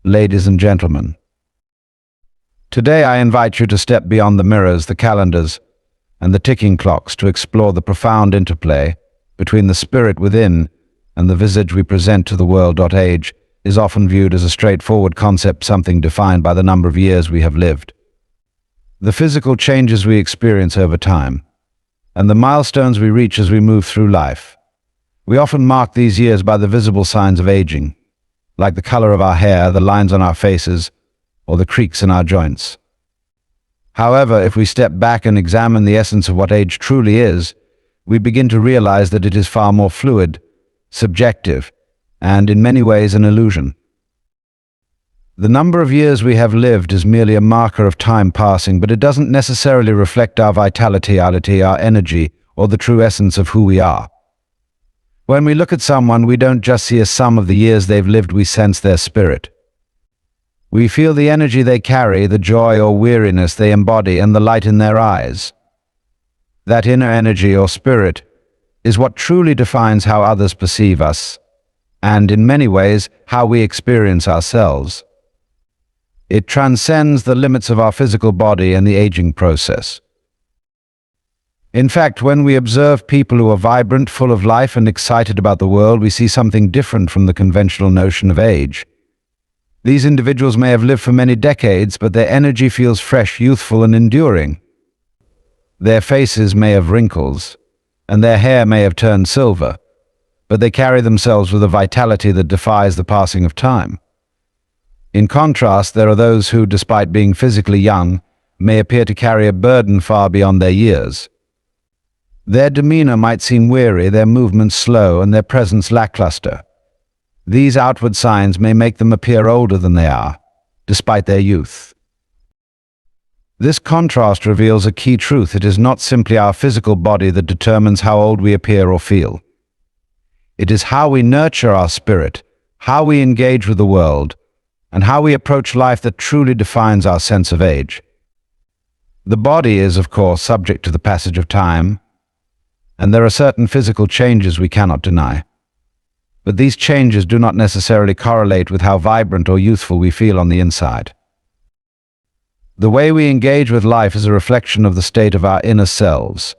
ladies and gentlemen. Today I invite you to step beyond the mirrors, the calendars, and the ticking clocks to explore the profound interplay between the spirit within and the visage we present to the world. Age is often viewed as a straightforward concept, something defined by the number of years we have lived. The physical changes we experience over time, and the milestones we reach as we move through life. We often mark these years by the visible signs of aging, like the color of our hair, the lines on our faces, or the creaks in our joints. However, if we step back and examine the essence of what age truly is, we begin to realize that it is far more fluid, subjective, and in many ways an illusion. The number of years we have lived is merely a marker of time passing, but it doesn't necessarily reflect our vitality, our energy, or the true essence of who we are. When we look at someone, we don't just see a sum of the years they've lived, we sense their spirit. We feel the energy they carry, the joy or weariness they embody, and the light in their eyes. That inner energy or spirit is what truly defines how others perceive us, and in many ways, how we experience ourselves. It transcends the limits of our physical body and the aging process. In fact, when we observe people who are vibrant, full of life, and excited about the world, we see something different from the conventional notion of age. These individuals may have lived for many decades, but their energy feels fresh, youthful, and enduring. Their faces may have wrinkles, and their hair may have turned silver, but they carry themselves with a vitality that defies the passing of time. In contrast, there are those who, despite being physically young, may appear to carry a burden far beyond their years. Their demeanor might seem weary, their movements slow, and their presence lackluster. These outward signs may make them appear older than they are, despite their youth. This contrast reveals a key truth. It is not simply our physical body that determines how old we appear or feel. It is how we nurture our spirit, how we engage with the world, and how we approach life that truly defines our sense of age. The body is, of course, subject to the passage of time, and there are certain physical changes we cannot deny. But these changes do not necessarily correlate with how vibrant or youthful we feel on the inside. The way we engage with life is a reflection of the state of our inner selves.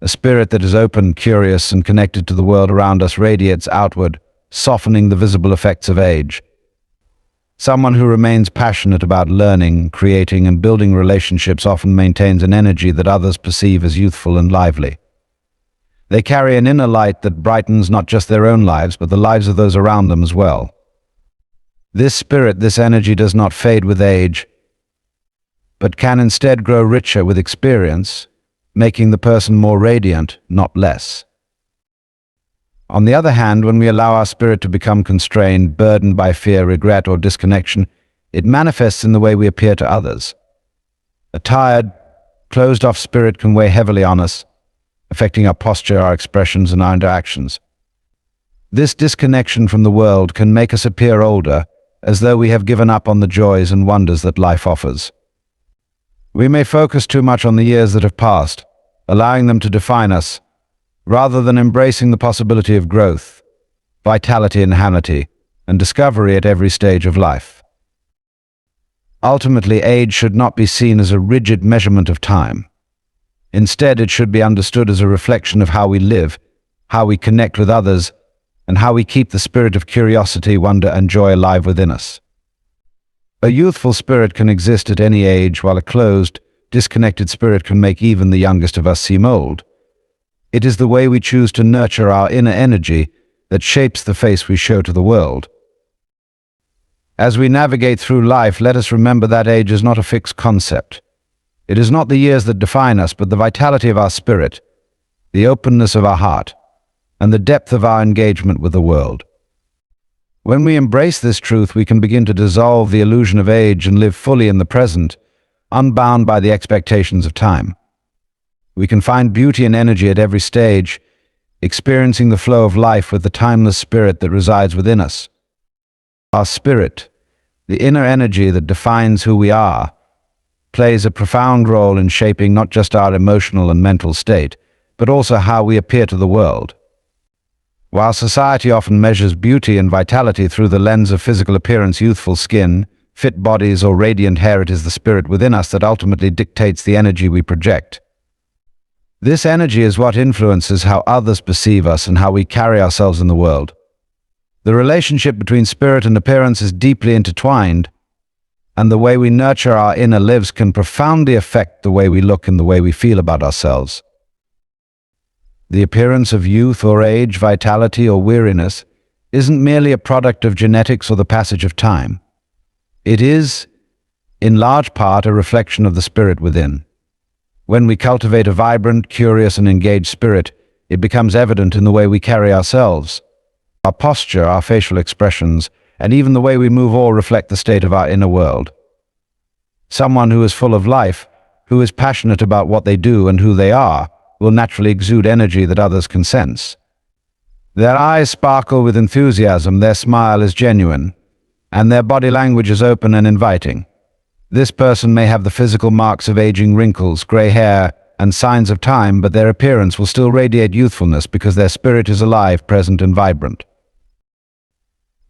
A spirit that is open, curious, and connected to the world around us radiates outward, softening the visible effects of age. Someone who remains passionate about learning, creating, and building relationships often maintains an energy that others perceive as youthful and lively. They carry an inner light that brightens not just their own lives, but the lives of those around them as well. This spirit, this energy does not fade with age, but can instead grow richer with experience, making the person more radiant, not less. On the other hand, when we allow our spirit to become constrained, burdened by fear, regret, or disconnection, it manifests in the way we appear to others. A tired, closed-off spirit can weigh heavily on us, affecting our posture, our expressions, and our interactions. This disconnection from the world can make us appear older, as though we have given up on the joys and wonders that life offers. We may focus too much on the years that have passed, allowing them to define us, rather than embracing the possibility of growth, vitality, inhanity, and discovery at every stage of life. Ultimately, age should not be seen as a rigid measurement of time. Instead, it should be understood as a reflection of how we live, how we connect with others, and how we keep the spirit of curiosity, wonder, and joy alive within us. A youthful spirit can exist at any age, while a closed, disconnected spirit can make even the youngest of us seem old. It is the way we choose to nurture our inner energy that shapes the face we show to the world. As we navigate through life, let us remember that age is not a fixed concept. It is not the years that define us, but the vitality of our spirit, the openness of our heart, and the depth of our engagement with the world. When we embrace this truth, we can begin to dissolve the illusion of age and live fully in the present, unbound by the expectations of time. We can find beauty and energy at every stage, experiencing the flow of life with the timeless spirit that resides within us. Our spirit, the inner energy that defines who we are, plays a profound role in shaping not just our emotional and mental state, but also how we appear to the world. While society often measures beauty and vitality through the lens of physical appearance, youthful skin, fit bodies, or radiant hair, it is the spirit within us that ultimately dictates the energy we project. This energy is what influences how others perceive us and how we carry ourselves in the world. The relationship between spirit and appearance is deeply intertwined, and the way we nurture our inner lives can profoundly affect the way we look and the way we feel about ourselves. The appearance of youth or age, vitality or weariness, isn't merely a product of genetics or the passage of time. It is, in large part, a reflection of the spirit within. When we cultivate a vibrant, curious, and engaged spirit, it becomes evident in the way we carry ourselves. Our posture, our facial expressions, and even the way we move all reflect the state of our inner world. Someone who is full of life, who is passionate about what they do and who they are, will naturally exude energy that others can sense. Their eyes sparkle with enthusiasm, their smile is genuine, and their body language is open and inviting. This person may have the physical marks of aging, wrinkles, gray hair, and signs of time, but their appearance will still radiate youthfulness because their spirit is alive, present, and vibrant.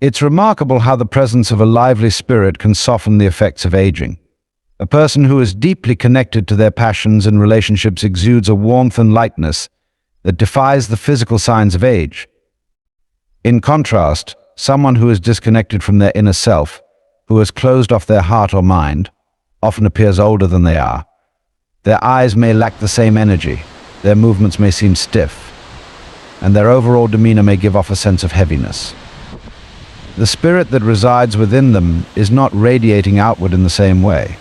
It's remarkable how the presence of a lively spirit can soften the effects of aging. A person who is deeply connected to their passions and relationships exudes a warmth and lightness that defies the physical signs of age. In contrast, someone who is disconnected from their inner self, who has closed off their heart or mind, often appears older than they are. Their eyes may lack the same energy, their movements may seem stiff, and their overall demeanor may give off a sense of heaviness. The spirit that resides within them is not radiating outward in the same way.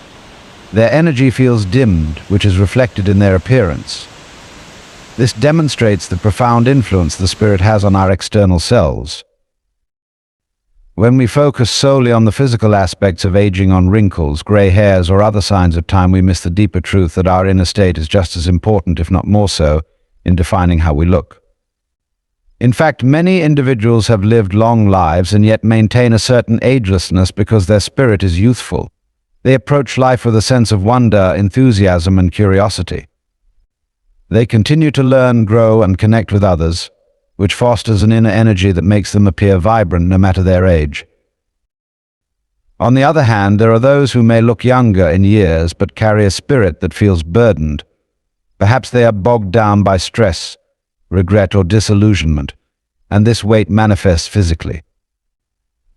Their energy feels dimmed, which is reflected in their appearance. This demonstrates the profound influence the spirit has on our external selves. When we focus solely on the physical aspects of aging, on wrinkles, gray hairs, or other signs of time, we miss the deeper truth that our inner state is just as important, if not more so, in defining how we look. In fact, many individuals have lived long lives and yet maintain a certain agelessness because their spirit is youthful. They approach life with a sense of wonder, enthusiasm, and curiosity. They continue to learn, grow, and connect with others, which fosters an inner energy that makes them appear vibrant no matter their age. On the other hand, there are those who may look younger in years but carry a spirit that feels burdened. Perhaps they are bogged down by stress, regret, or disillusionment, and this weight manifests physically.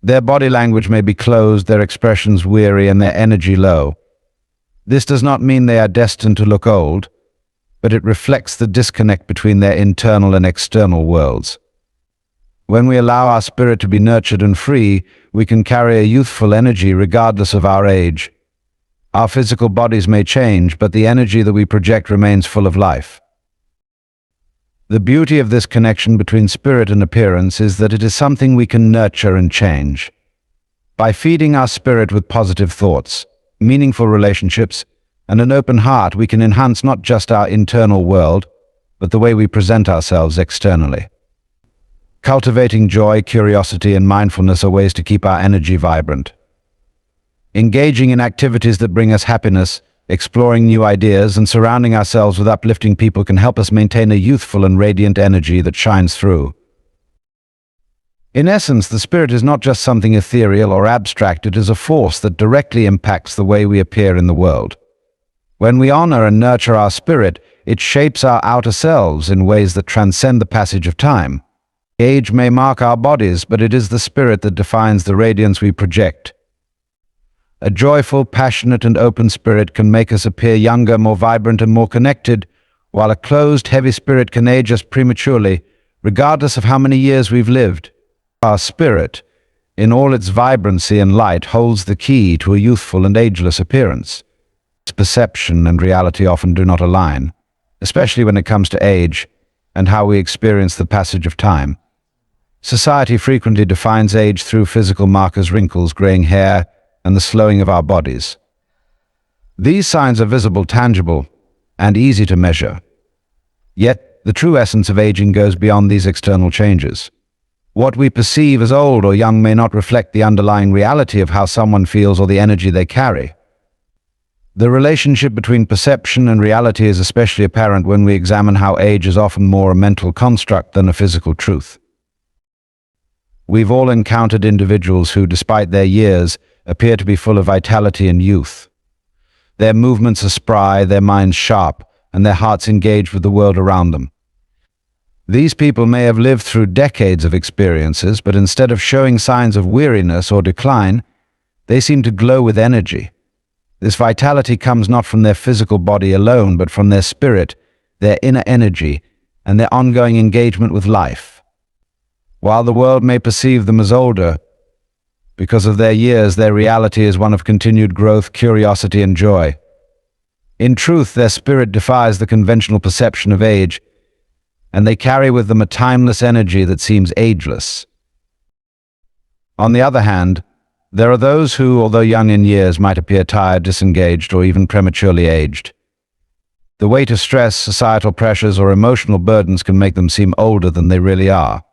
Their body language may be closed, their expressions weary, and their energy low. This does not mean they are destined to look old, but it reflects the disconnect between their internal and external worlds. When we allow our spirit to be nurtured and free, we can carry a youthful energy regardless of our age. Our physical bodies may change, but the energy that we project remains full of life. The beauty of this connection between spirit and appearance is that it is something we can nurture and change. By feeding our spirit with positive thoughts, meaningful relationships, and an open heart, we can enhance not just our internal world, but the way we present ourselves externally. Cultivating joy, curiosity, and mindfulness are ways to keep our energy vibrant. Engaging in activities that bring us happiness, exploring new ideas, and surrounding ourselves with uplifting people can help us maintain a youthful and radiant energy that shines through. In essence, the spirit is not just something ethereal or abstract, it is a force that directly impacts the way we appear in the world. When we honor and nurture our spirit, it shapes our outer selves in ways that transcend the passage of time. Age may mark our bodies, but it is the spirit that defines the radiance we project. A joyful, passionate, and open spirit can make us appear younger, more vibrant, and more connected, while a closed, heavy spirit can age us prematurely, regardless of how many years we've lived. Our spirit, in all its vibrancy and light, holds the key to a youthful and ageless appearance. Perception and reality often do not align, especially when it comes to age and how we experience the passage of time. Society frequently defines age through physical markers, wrinkles, graying hair, and the slowing of our bodies. These signs are visible, tangible, and easy to measure. Yet, the true essence of aging goes beyond these external changes. What we perceive as old or young may not reflect the underlying reality of how someone feels or the energy they carry. The relationship between perception and reality is especially apparent when we examine how age is often more a mental construct than a physical truth. We've all encountered individuals who, despite their years, appear to be full of vitality and youth. Their movements are spry, their minds sharp, and their hearts engaged with the world around them. These people may have lived through decades of experiences, but instead of showing signs of weariness or decline, they seem to glow with energy. This vitality comes not from their physical body alone, but from their spirit, their inner energy, and their ongoing engagement with life. While the world may perceive them as older, because of their years, their reality is one of continued growth, curiosity, and joy. In truth, their spirit defies the conventional perception of age, and they carry with them a timeless energy that seems ageless. On the other hand, there are those who, although young in years, might appear tired, disengaged, or even prematurely aged. The weight of stress, societal pressures, or emotional burdens can make them seem older than they really are.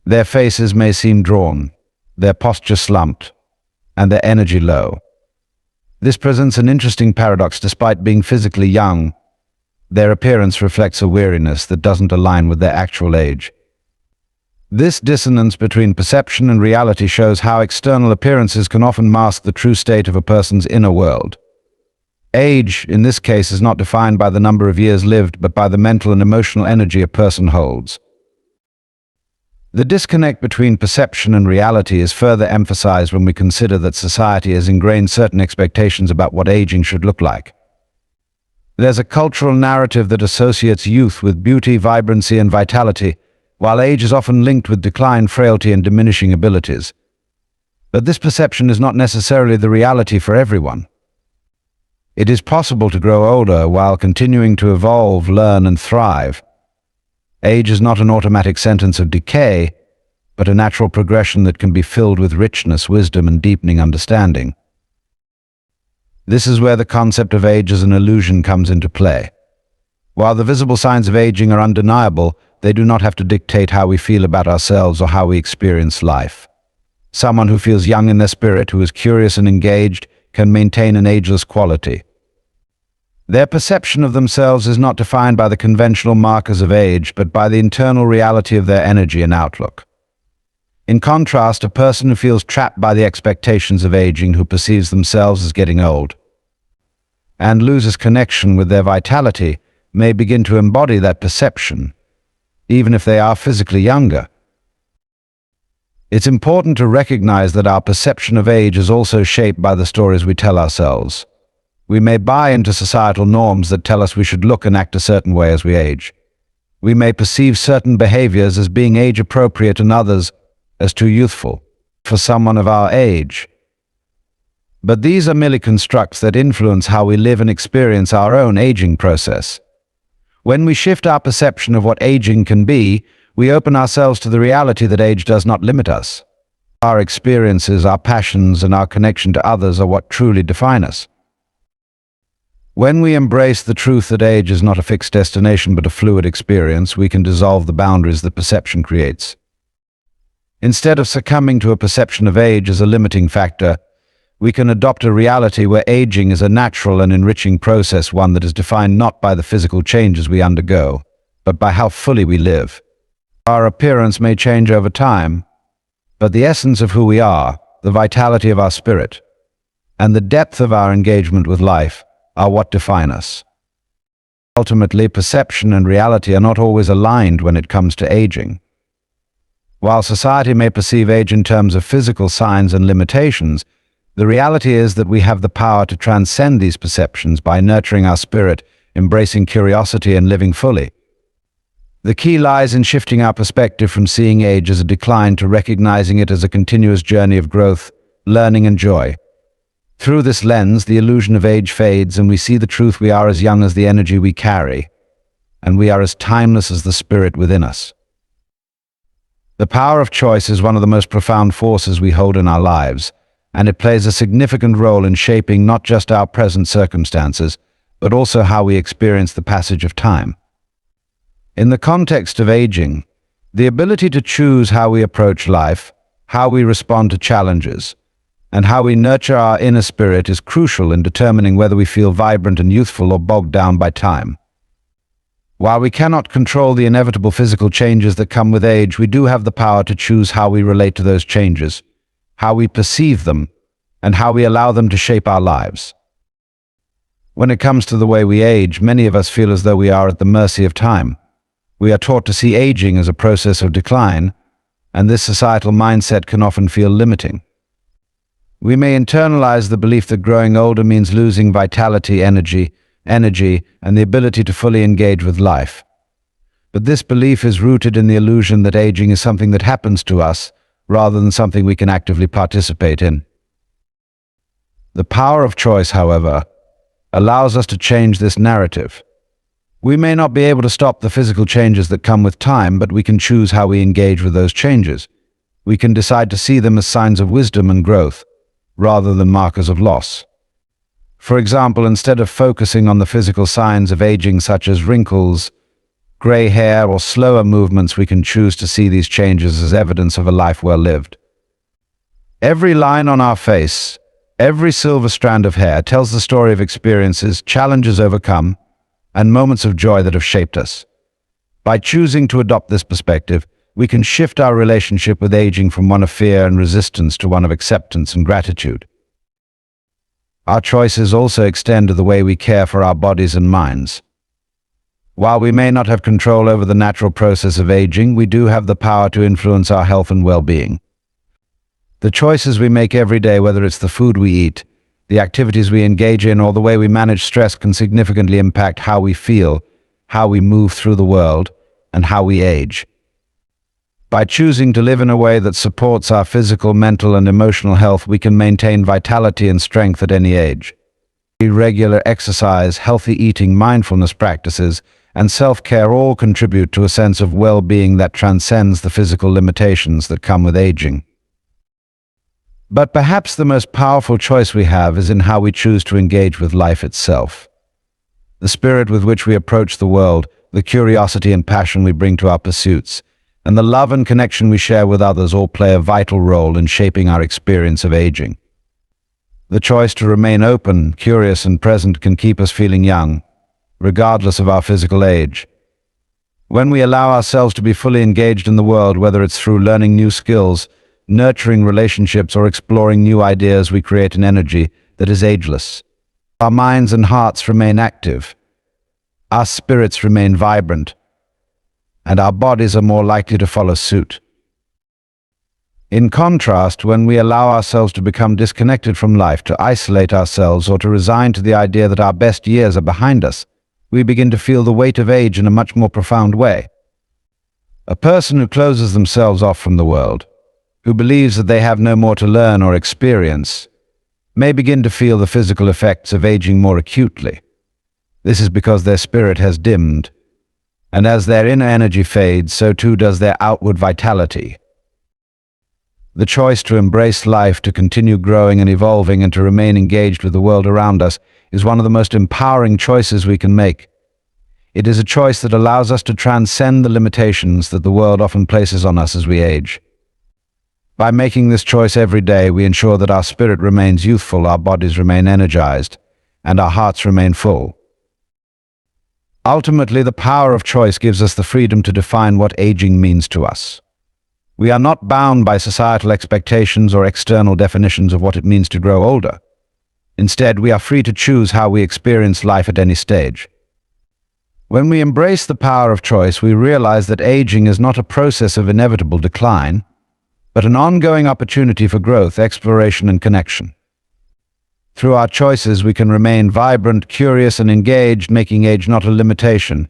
Their faces may seem drawn, their posture slumped, and their energy low. This presents an interesting paradox. Despite being physically young, their appearance reflects a weariness that doesn't align with their actual age. This dissonance between perception and reality shows how external appearances can often mask the true state of a person's inner world. Age, in this case, is not defined by the number of years lived, but by the mental and emotional energy a person holds. The disconnect between perception and reality is further emphasized when we consider that society has ingrained certain expectations about what aging should look like. There's a cultural narrative that associates youth with beauty, vibrancy, and vitality, while age is often linked with decline, frailty, and diminishing abilities. But this perception is not necessarily the reality for everyone. It is possible to grow older while continuing to evolve, learn, and thrive. Age is not an automatic sentence of decay, but a natural progression that can be filled with richness, wisdom, and deepening understanding. This is where the concept of age as an illusion comes into play. While the visible signs of aging are undeniable, they do not have to dictate how we feel about ourselves or how we experience life. Someone who feels young in their spirit, who is curious and engaged, can maintain an ageless quality. Their perception of themselves is not defined by the conventional markers of age, but by the internal reality of their energy and outlook. In contrast, a person who feels trapped by the expectations of aging, who perceives themselves as getting old, and loses connection with their vitality, may begin to embody that perception, even if they are physically younger. It's important to recognize that our perception of age is also shaped by the stories we tell ourselves. We may buy into societal norms that tell us we should look and act a certain way as we age. We may perceive certain behaviors as being age-appropriate and others as too youthful for someone of our age. But these are merely constructs that influence how we live and experience our own aging process. When we shift our perception of what aging can be, we open ourselves to the reality that age does not limit us. Our experiences, our passions, and our connection to others are what truly define us. When we embrace the truth that age is not a fixed destination but a fluid experience, we can dissolve the boundaries that perception creates. Instead of succumbing to a perception of age as a limiting factor, we can adopt a reality where aging is a natural and enriching process, one that is defined not by the physical changes we undergo, but by how fully we live. Our appearance may change over time, but the essence of who we are, the vitality of our spirit, and the depth of our engagement with life are what define us. Ultimately, perception and reality are not always aligned when it comes to aging. While society may perceive age in terms of physical signs and limitations, the reality is that we have the power to transcend these perceptions by nurturing our spirit, embracing curiosity, and living fully. The key lies in shifting our perspective from seeing age as a decline to recognizing it as a continuous journey of growth, learning, and joy. Through this lens, the illusion of age fades, and we see the truth: we are as young as the energy we carry, and we are as timeless as the spirit within us. The power of choice is one of the most profound forces we hold in our lives, and it plays a significant role in shaping not just our present circumstances, but also how we experience the passage of time. In the context of aging, the ability to choose how we approach life, how we respond to challenges, and how we nurture our inner spirit is crucial in determining whether we feel vibrant and youthful or bogged down by time. While we cannot control the inevitable physical changes that come with age, we do have the power to choose how we relate to those changes, how we perceive them, and how we allow them to shape our lives. When it comes to the way we age, many of us feel as though we are at the mercy of time. We are taught to see aging as a process of decline, and this societal mindset can often feel limiting. We may internalize the belief that growing older means losing vitality, energy, and the ability to fully engage with life. But this belief is rooted in the illusion that aging is something that happens to us, rather than something we can actively participate in. The power of choice, however, allows us to change this narrative. We may not be able to stop the physical changes that come with time, but we can choose how we engage with those changes. We can decide to see them as signs of wisdom and growth, rather than markers of loss. For example, instead of focusing on the physical signs of aging such as wrinkles, gray hair, or slower movements, we can choose to see these changes as evidence of a life well lived. Every line on our face, every silver strand of hair tells the story of experiences, challenges overcome, and moments of joy that have shaped us. By choosing to adopt this perspective, we can shift our relationship with aging from one of fear and resistance to one of acceptance and gratitude. Our choices also extend to the way we care for our bodies and minds. While we may not have control over the natural process of aging, we do have the power to influence our health and well-being. The choices we make every day, whether it's the food we eat, the activities we engage in, or the way we manage stress, can significantly impact how we feel, how we move through the world, and how we age. By choosing to live in a way that supports our physical, mental, and emotional health, we can maintain vitality and strength at any age. Regular exercise, healthy eating, mindfulness practices, and self-care all contribute to a sense of well-being that transcends the physical limitations that come with aging. But perhaps the most powerful choice we have is in how we choose to engage with life itself. The spirit with which we approach the world, the curiosity and passion we bring to our pursuits, and the love and connection we share with others all play a vital role in shaping our experience of aging. The choice to remain open, curious, and present can keep us feeling young, regardless of our physical age. When we allow ourselves to be fully engaged in the world, whether it's through learning new skills, nurturing relationships, or exploring new ideas, we create an energy that is ageless. Our minds and hearts remain active, our spirits remain vibrant, and our bodies are more likely to follow suit. In contrast, when we allow ourselves to become disconnected from life, to isolate ourselves, or to resign to the idea that our best years are behind us, we begin to feel the weight of age in a much more profound way. A person who closes themselves off from the world, who believes that they have no more to learn or experience, may begin to feel the physical effects of aging more acutely. This is because their spirit has dimmed, and as their inner energy fades, so too does their outward vitality. The choice to embrace life, to continue growing and evolving, and to remain engaged with the world around us is one of the most empowering choices we can make. It is a choice that allows us to transcend the limitations that the world often places on us as we age. By making this choice every day, we ensure that our spirit remains youthful, our bodies remain energized, and our hearts remain full. Ultimately, the power of choice gives us the freedom to define what aging means to us. We are not bound by societal expectations or external definitions of what it means to grow older. Instead, we are free to choose how we experience life at any stage. When we embrace the power of choice, we realize that aging is not a process of inevitable decline, but an ongoing opportunity for growth, exploration, and connection. Through our choices, we can remain vibrant, curious, and engaged, making age not a limitation,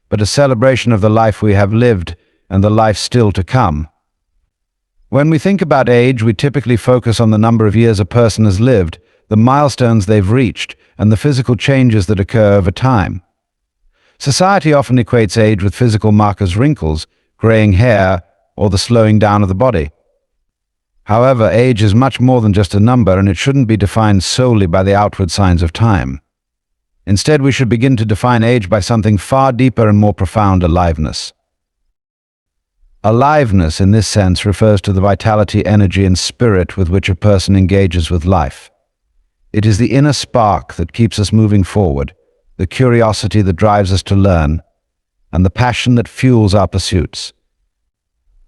but a celebration of the life we have lived and the life still to come. When we think about age, we typically focus on the number of years a person has lived, the milestones they've reached, and the physical changes that occur over time. Society often equates age with physical markers, wrinkles, graying hair, or the slowing down of the body. However, age is much more than just a number, and it shouldn't be defined solely by the outward signs of time. Instead, we should begin to define age by something far deeper and more profound: aliveness. Aliveness, in this sense, refers to the vitality, energy, and spirit with which a person engages with life. It is the inner spark that keeps us moving forward, the curiosity that drives us to learn, and the passion that fuels our pursuits.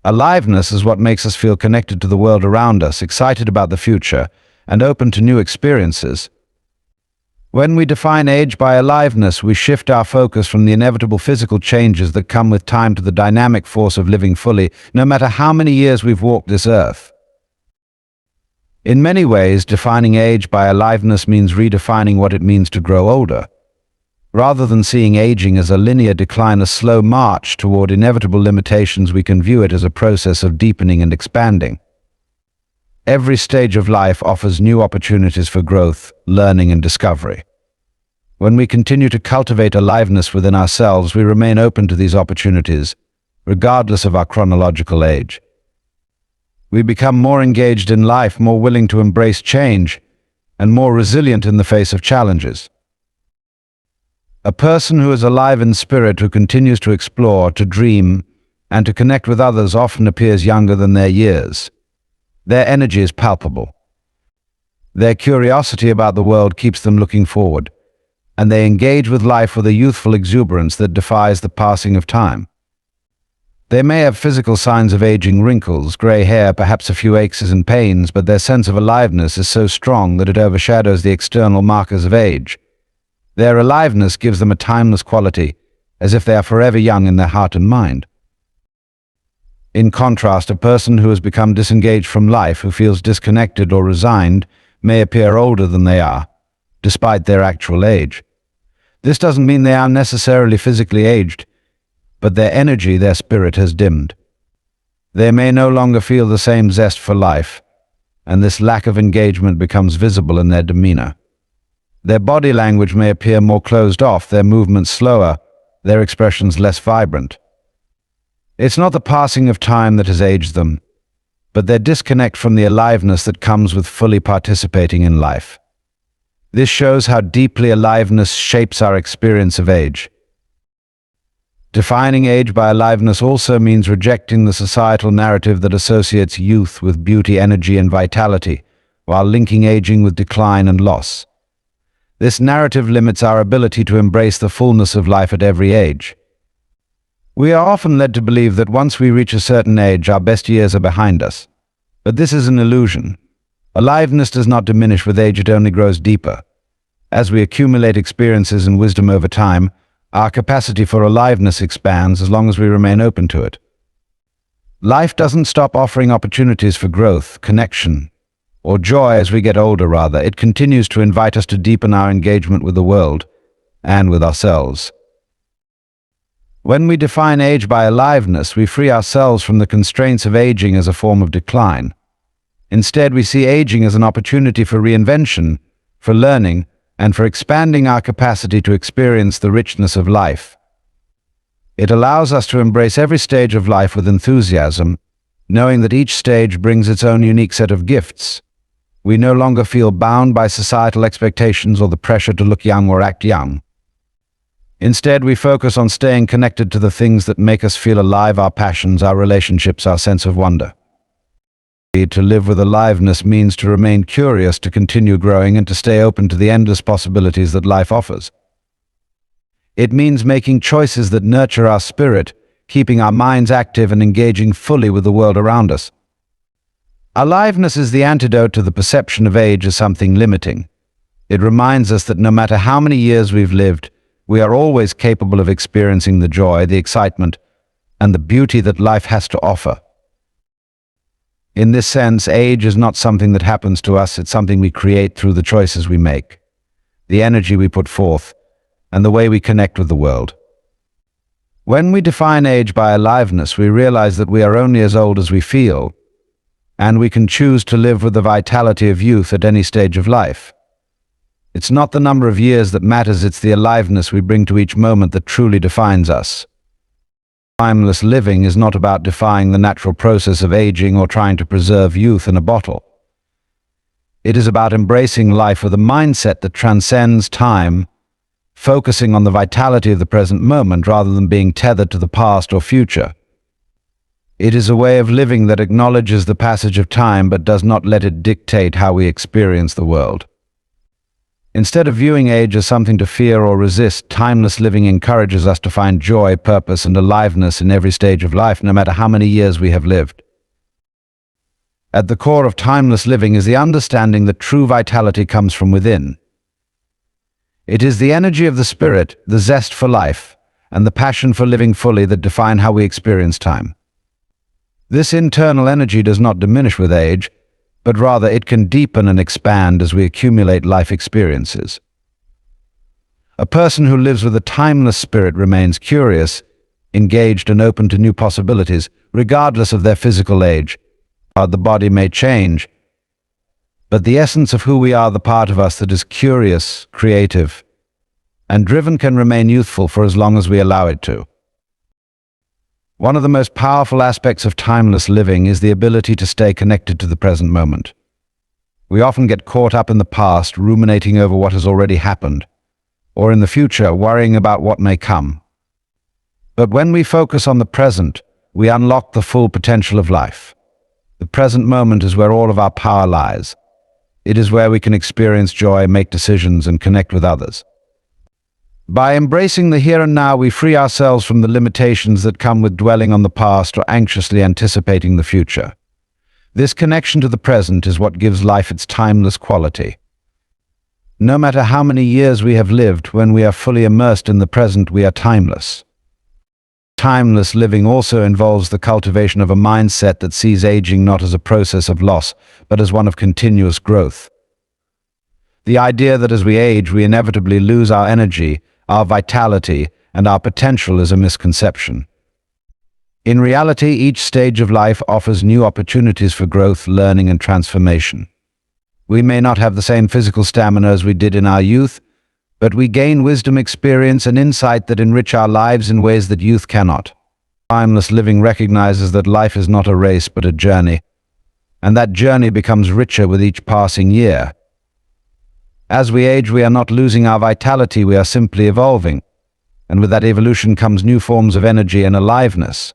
Aliveness is what makes us feel connected to the world around us, excited about the future, and open to new experiences. When we define age by aliveness, we shift our focus from the inevitable physical changes that come with time to the dynamic force of living fully, no matter how many years we've walked this earth. In many ways, defining age by aliveness means redefining what it means to grow older. Rather than seeing aging as a linear decline, a slow march toward inevitable limitations, we can view it as a process of deepening and expanding. Every stage of life offers new opportunities for growth, learning, and discovery. When we continue to cultivate aliveness within ourselves, we remain open to these opportunities, regardless of our chronological age. We become more engaged in life, more willing to embrace change, and more resilient in the face of challenges. A person who is alive in spirit, who continues to explore, to dream, and to connect with others often appears younger than their years. Their energy is palpable. Their curiosity about the world keeps them looking forward, and they engage with life with a youthful exuberance that defies the passing of time. They may have physical signs of aging, wrinkles, gray hair, perhaps a few aches and pains, but their sense of aliveness is so strong that it overshadows the external markers of age. Their aliveness gives them a timeless quality, as if they are forever young in their heart and mind. In contrast, a person who has become disengaged from life, who feels disconnected or resigned, may appear older than they are, despite their actual age. This doesn't mean they are necessarily physically aged, but their energy, their spirit has dimmed. They may no longer feel the same zest for life, and this lack of engagement becomes visible in their demeanor. Their body language may appear more closed off, their movements slower, their expressions less vibrant. It's not the passing of time that has aged them, but their disconnect from the aliveness that comes with fully participating in life. This shows how deeply aliveness shapes our experience of age. Defining age by aliveness also means rejecting the societal narrative that associates youth with beauty, energy, and vitality, while linking aging with decline and loss. This narrative limits our ability to embrace the fullness of life at every age. We are often led to believe that once we reach a certain age, our best years are behind us. But this is an illusion. Aliveness does not diminish with age, it only grows deeper. As we accumulate experiences and wisdom over time, our capacity for aliveness expands as long as we remain open to it. Life doesn't stop offering opportunities for growth, connection, or joy as we get older, rather. It continues to invite us to deepen our engagement with the world and with ourselves. When we define age by aliveness, we free ourselves from the constraints of aging as a form of decline. Instead, we see aging as an opportunity for reinvention, for learning, and for expanding our capacity to experience the richness of life. It allows us to embrace every stage of life with enthusiasm, knowing that each stage brings its own unique set of gifts. We no longer feel bound by societal expectations or the pressure to look young or act young. Instead, we focus on staying connected to the things that make us feel alive, our passions, our relationships, our sense of wonder. To live with aliveness means to remain curious, to continue growing, and to stay open to the endless possibilities that life offers. It means making choices that nurture our spirit, keeping our minds active and engaging fully with the world around us. Aliveness is the antidote to the perception of age as something limiting. It reminds us that no matter how many years we've lived, we are always capable of experiencing the joy, the excitement, and the beauty that life has to offer. In this sense, age is not something that happens to us, it's something we create through the choices we make, the energy we put forth, and the way we connect with the world. When we define age by aliveness, we realize that we are only as old as we feel, and we can choose to live with the vitality of youth at any stage of life. It's not the number of years that matters, it's the aliveness we bring to each moment that truly defines us. Timeless living is not about defying the natural process of aging or trying to preserve youth in a bottle. It is about embracing life with a mindset that transcends time, focusing on the vitality of the present moment rather than being tethered to the past or future. It is a way of living that acknowledges the passage of time but does not let it dictate how we experience the world. Instead of viewing age as something to fear or resist, timeless living encourages us to find joy, purpose, and aliveness in every stage of life, no matter how many years we have lived. At the core of timeless living is the understanding that true vitality comes from within. It is the energy of the spirit, the zest for life, and the passion for living fully that define how we experience time. This internal energy does not diminish with age, but rather it can deepen and expand as we accumulate life experiences. A person who lives with a timeless spirit remains curious, engaged, and open to new possibilities, regardless of their physical age. The body may change, but the essence of who we are, the part of us that is curious, creative, and driven, can remain youthful for as long as we allow it to. One of the most powerful aspects of timeless living is the ability to stay connected to the present moment. We often get caught up in the past, ruminating over what has already happened, or in the future, worrying about what may come. But when we focus on the present, we unlock the full potential of life. The present moment is where all of our power lies. It is where we can experience joy, make decisions, and connect with others. By embracing the here and now, we free ourselves from the limitations that come with dwelling on the past or anxiously anticipating the future. This connection to the present is what gives life its timeless quality. No matter how many years we have lived, when we are fully immersed in the present, we are timeless. Timeless living also involves the cultivation of a mindset that sees aging not as a process of loss, but as one of continuous growth. The idea that as we age, we inevitably lose our energy, our vitality, and our potential is a misconception. In reality, each stage of life offers new opportunities for growth, learning, and transformation. We may not have the same physical stamina as we did in our youth, but we gain wisdom, experience, and insight that enrich our lives in ways that youth cannot. Timeless living recognizes that life is not a race but a journey, and that journey becomes richer with each passing year. As we age, we are not losing our vitality, we are simply evolving, and with that evolution comes new forms of energy and aliveness.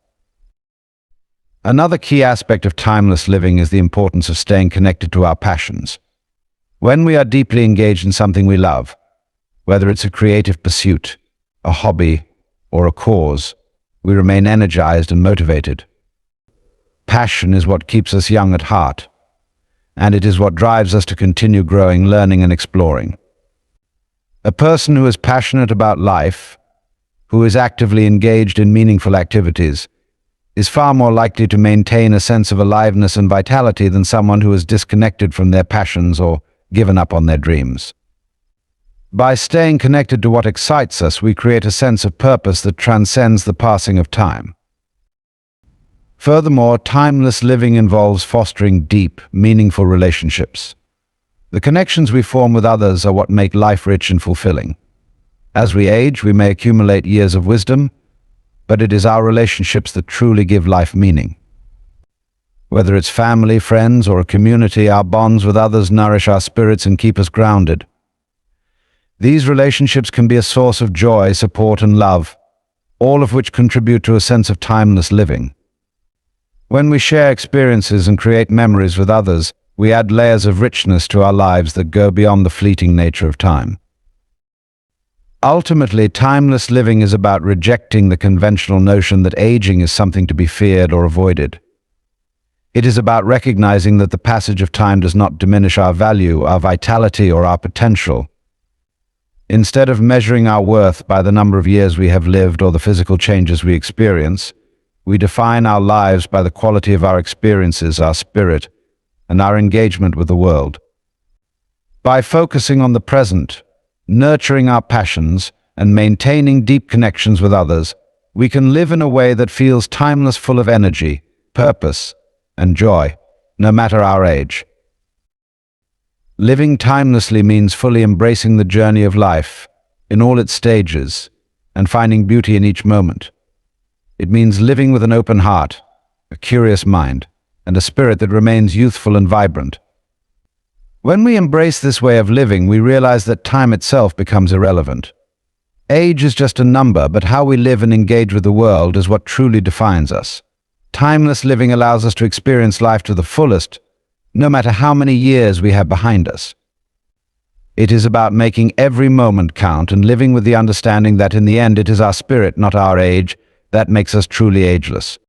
Another key aspect of timeless living is the importance of staying connected to our passions. When we are deeply engaged in something we love, whether it's a creative pursuit, a hobby, or a cause, we remain energized and motivated. Passion is what keeps us young at heart, and it is what drives us to continue growing, learning, and exploring. A person who is passionate about life, who is actively engaged in meaningful activities, is far more likely to maintain a sense of aliveness and vitality than someone who is disconnected from their passions or given up on their dreams. By staying connected to what excites us, we create a sense of purpose that transcends the passing of time. Furthermore, timeless living involves fostering deep, meaningful relationships. The connections we form with others are what make life rich and fulfilling. As we age, we may accumulate years of wisdom, but it is our relationships that truly give life meaning. Whether it's family, friends, or a community, our bonds with others nourish our spirits and keep us grounded. These relationships can be a source of joy, support, and love, all of which contribute to a sense of timeless living. When we share experiences and create memories with others, we add layers of richness to our lives that go beyond the fleeting nature of time. Ultimately, timeless living is about rejecting the conventional notion that aging is something to be feared or avoided. It is about recognizing that the passage of time does not diminish our value, our vitality, or our potential. Instead of measuring our worth by the number of years we have lived or the physical changes we experience, we define our lives by the quality of our experiences, our spirit, and our engagement with the world. By focusing on the present, nurturing our passions, and maintaining deep connections with others, we can live in a way that feels timeless, full of energy, purpose, and joy, no matter our age. Living timelessly means fully embracing the journey of life in all its stages and finding beauty in each moment. It means living with an open heart, a curious mind, and a spirit that remains youthful and vibrant. When we embrace this way of living, we realize that time itself becomes irrelevant. Age is just a number, but how we live and engage with the world is what truly defines us. Timeless living allows us to experience life to the fullest, no matter how many years we have behind us. It is about making every moment count and living with the understanding that in the end it is our spirit, not our age, that makes us truly ageless.